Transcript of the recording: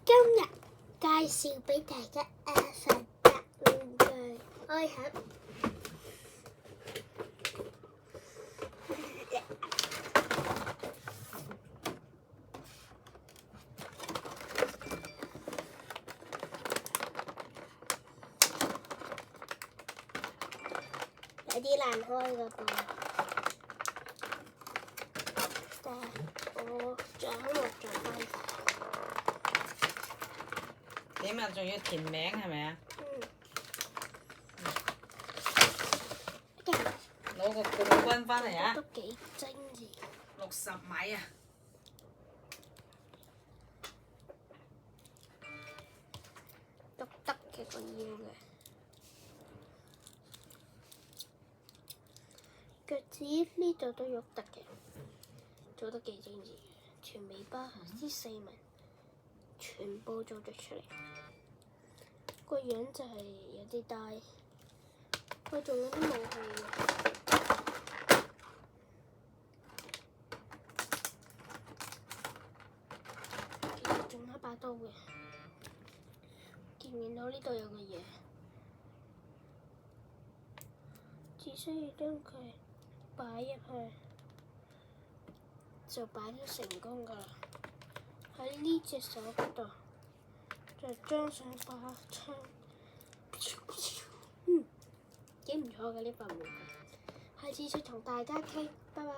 今日介紹俾大家份格玩具開盒。有啲難開㗎噃，但係我掌握咗翻。點啊？仲要填名係咪啊？攞個冠軍翻嚟啊！都幾精緻。60米啊！獨特嘅個腰嘅。腳趾呢度都喐得嘅，做得幾精緻，全尾巴啲四紋全部做咗出嚟，個樣就係有啲大，佢仲有啲武器嘅，其實仲有一把刀嘅，見唔見到呢度有個嘢？只需要將佢擺入去，就擺咗成功㗎啦！喺呢隻手嗰度，就裝上把槍，幾唔錯嘅呢把武器。下次再同大家傾，拜拜。